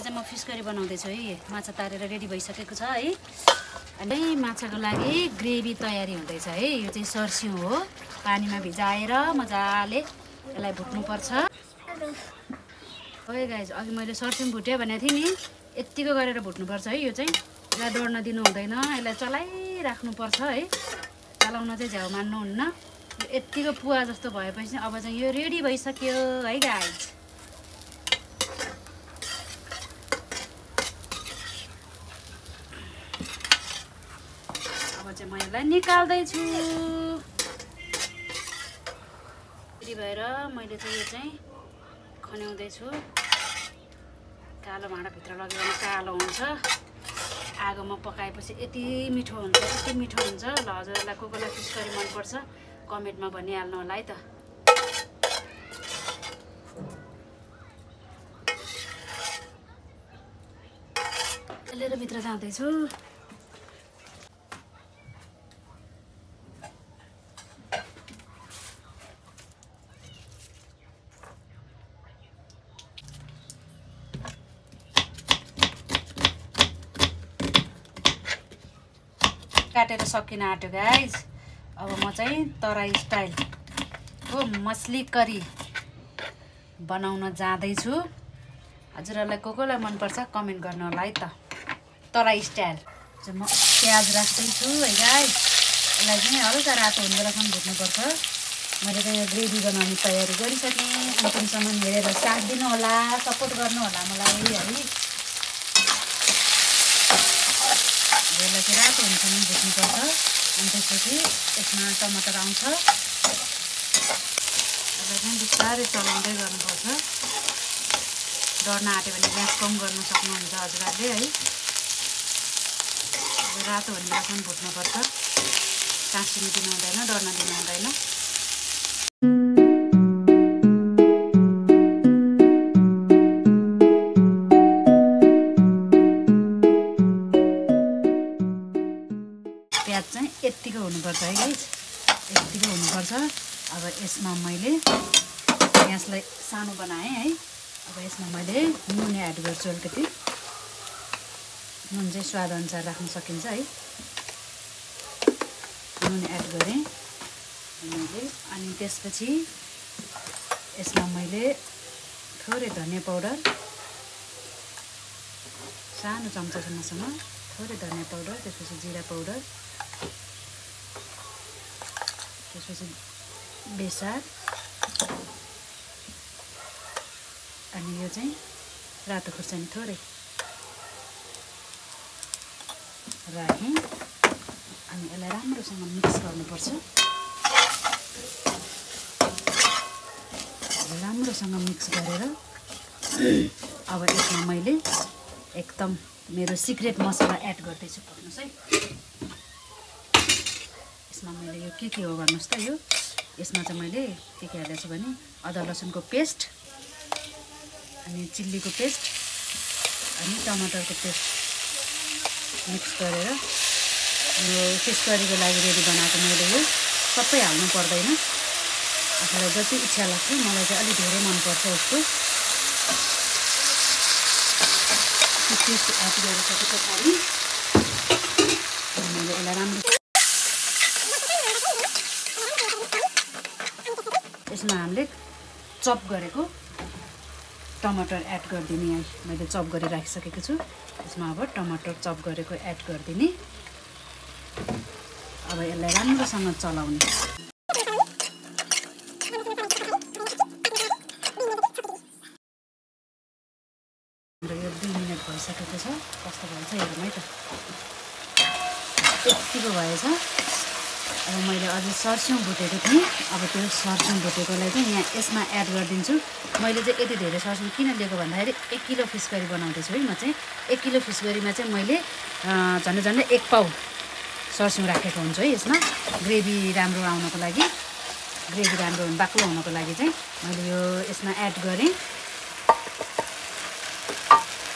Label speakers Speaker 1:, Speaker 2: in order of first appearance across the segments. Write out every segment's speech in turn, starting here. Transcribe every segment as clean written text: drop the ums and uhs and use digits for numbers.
Speaker 1: म fees curry बनाउँदैछु है। माछा तारेर रेडी भइसकेको छ है। अनि माछाको लागि ग्रेभी तयारी हुँदैछ है। यो चाहिँ सर्स्यौ हो, पानीमा भिजाएर मजाले यसलाई भुट्नुपर्छ। ओके गाइज, अघि मैले सर्स्यौ भुट्यो भनेको थिएँ नि, यतिको गरेर भुट्नुपर्छ है। यो चाहिँ यसलाई डढ्न दिनु हुँदैन, यसलाई चलाइराख्नुपर्छ है। चलाउन चाहिँ झ्याउ मान्नुहुन्न। यतिको पुवा जस्तो भएपछि अब चाहिँ यो रेडी भइसक्यो है गाइज। म यसलाई निकाल्दैछु। रेडी भएर मैले चाहिँ यो चाहिँ खन्याउँदैछु। कालो भाँडाभित्र लगेर कालो हुन्छ। आगोमा पकाएपछि यति मिठो हुन्छ, यति मिठो हुन्छ। ल हजुरहरूलाई को कोलाई फिस करी मनपर्छ कमेन्टमा भनिहाल्नु होला है त। लिएर भित्र जाँदैछु। काटेर सकिन आँट्यो गाइज। अब म चाहिँ तराई स्टाइलको मछली करी बनाउन जाँदैछु। हजुरहरूलाई को कोलाई मनपर्छ कमेन्ट गर्नु होला है त। तराई स्टाइल चाहिँ म प्याज राख्दैछु है गाइज। यसलाई चाहिँ हल्का रातो हुने बेलासम्म भुट्नुपर्छ। मैले चाहिँ यो ग्रेभी बनाउने तयारी गरिसकेँ। अन्तिमसम्म हेरेर साथ दिनु होला, सपोर्ट गर्नु होला मलाई है। यसलाई चाहिँ रातो हुनेसम्म भुट्नुपर्छ। अनि त्यसपछि यसमा टमाटर आउँछ। यसलाई चाहिँ बिस्तारै चलाउँदै गर्नुपर्छ। डढ्न आँट्यो भने ग्यास कम गर्न सक्नुहुन्छ हजुरहरूले है। रातो हुने बेलासम्म भुट्नुपर्छ। टाँसिनु दिनु हुँदैन, डढ्न दिनु हुँदैन। प्याज चाहिँ यत्तिको हुनुपर्छ है गाइस, यत्तिको हुनुपर्छ। अब यसमा मैले ग्यासलाई सानो बनाएँ है। अब यसमा मैले नुन एड गर्छु अलिकति। नुन चाहिँ स्वाद अनुसार राख्न सकिन्छ है। नुन एड गरेँ मैले। अनि त्यसपछि यसमा मैले थोरै धनियाँ पाउडर, सानो चम्चासम्मसँग थोरै धनियाँ पाउडर, त्यसपछि जिरा पाउडर, त्यसपछि बेसार, अनि यो चाहिँ रातो खुर्सानी थोरै राखेँ। अनि यसलाई राम्रोसँग मिक्स गर्नुपर्छ। राम्रोसँग मिक्स गरेर अब यसमा मैले एकदम मेरो सिक्रेट मसला एड गर्दैछु। पर्नुहोस् है, यसमा मैले यो के हो भन्नुहोस् त। यो यसमा चाहिँ मैले के हालेको छु भने अदुवा लसुनको पेस्ट, अनि चिल्लीको पेस्ट, अनि टमाटरको पेस्ट मिक्स गरेर यो फिस करीको लागि रेडी बनाएको मैले यो सबै हाल्नु पर्दैन। आफूलाई जति इच्छा लाग्छ, मलाई चाहिँ अलिक धेरै मनपर्छ यसको। पेस्ट एड गरिसके पछाडि मैले यसलाई राम्रो यसमा हामीले चप गरेको टमाटर एड गरिदिने है। मैले चप गरी राखिसकेको छु। यसमा अब टमाटर चप गरेको एड गरिदिने। अब यसलाई राम्रोसँग चलाउने। यो 2 मिनट भइसकेको छ। कस्तो भएछ हेरौँ है त। यतिको भएछ। अब मैले अझै सर्स्यौ भुटेको थिएँ। अब त्यो सर्स्यौ भुटेकोलाई चाहिँ यहाँ यसमा एड गरिदिन्छु। मैले चाहिँ यति धेरै सर्स्यौ किन लिएको भन्दाखेरि 1 किलो फिस करी बनाउँदैछु है। म चाहिँ 1 किलो फिस करीमा चाहिँ मैले झन्डै 1 पाउ सर्स्यौ राखेको हुन्छु है। यसमा ग्रेभी राम्रो आउनको लागि, ग्रेभी राम्रो बाक्लो हुनको लागि चाहिँ मैले यो यसमा एड गरेँ।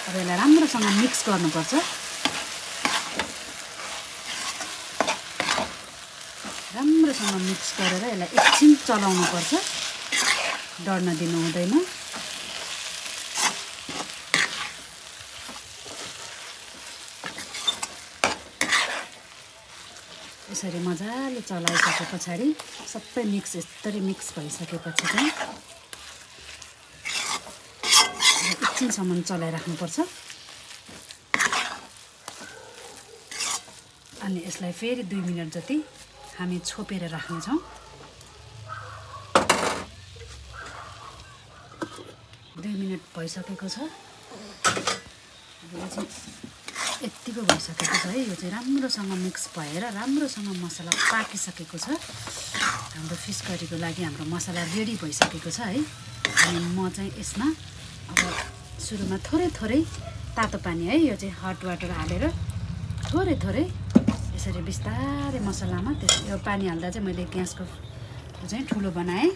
Speaker 1: अब यसलाई राम्रोसँग मिक्स गर्नुपर्छ। राम्रोसँग मिक्स गरेर यसलाई एकछिन चलाउनुपर्छ। डढ्न दिनु हुँदैन। यसरी मजाले चलाइसके पछाडि सबै मिक्स यसरी मिक्स भइसकेपछि चाहिँ एकछिनसम्म चलाइराख्नुपर्छ। अनि यसलाई फेरि 2 मिनेट जति हामी छोपेर राख्नेछौँ। 2 मिनेट भइसकेको छ। यतिको भइसकेको छ है। यो चाहिँ राम्रोसँग मिक्स भएर राम्रोसँग मसला पाकिसकेको छ। हाम्रो फिस करीको लागि हाम्रो मसला रेडी भइसकेको छ है। अनि म चाहिँ यसमा अब सुरुमा थोरै थोरै तातो पानी है, यो चाहिँ हट वाटर हालेर थोरै थोरै यसरी बिस्तारै मसलामा यो पानी हाल्दा चाहिँ मैले ग्यासको चाहिँ ठुलो बनाएँ,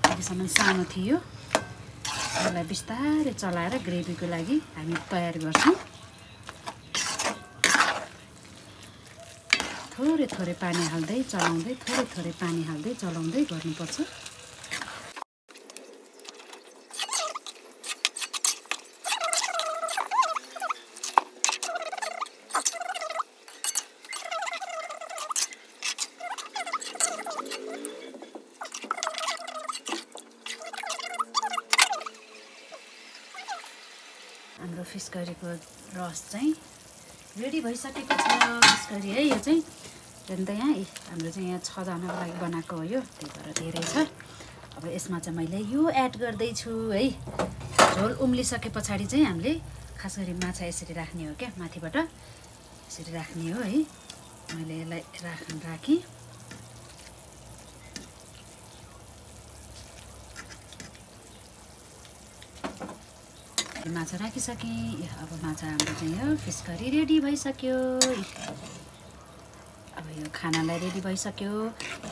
Speaker 1: अहिलेसम्म सानो थियो। यसलाई बिस्तारै चलाएर ग्रेभीको लागि हामी तयार गर्छौँ। थोरै थोरै पानी हाल्दै चलाउँदै थोरै थोरै पानी हाल्दै चलाउँदै गर्नुपर्छ। हाम्रो फिस करीको रस चाहिँ रेडी भइसकेको छ। फिस करी है, यो चाहिँ अन्त यहाँ हाम्रो चाहिँ यहाँ 6 जनाको लागि बनाएको हो यो, त्यही भएर धेरै छ। अब यसमा चाहिँ मैले यो एड गर्दैछु है। झोल उम्लिसके पछाडि चाहिँ हामीले खास गरी माछा यसरी राख्ने हो क्या, माथिबाट यसरी राख्ने हो है। मैले यसलाई राखेँ। माछा राखिसकेँ। अब माछा हाम्रो चाहिँ यो फिस करी रेडी भइसक्यो। अब यो खानालाई रेडी भइसक्यो।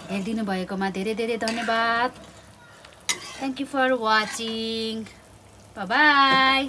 Speaker 1: हेरिदिनु भएकोमा धेरै धेरै धन्यवाद। Thank you for watching. Bye by.